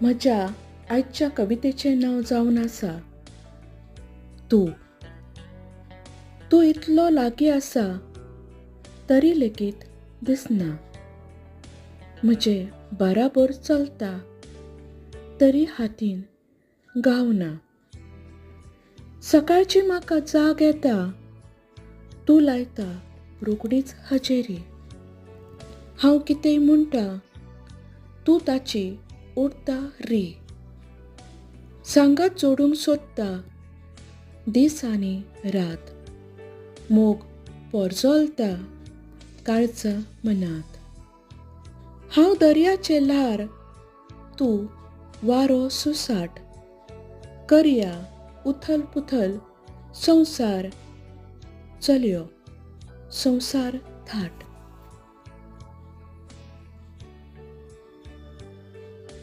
म्हज्या आयच्या कवितेचें नांव जावन आसा तूं. तूं इतलो लागीं आसा तरी लेगीत दिसना. म्हजें बराबर चलता तरी हातीन गावना. सकाळची म्हाका जाग येता तूं लायता रोखडीच हजेरी. हांव कितेंय म्हणटा तूं ताची ओडता री. सांगात जोडूंक सोदता दीस आनी रात. मोग पोरजोलता काळजा मनांत. हांव दर्याचें ल्हार तूं वारो सुसाट. करया उथल पुथल संवसार चलयो संवसार थाट.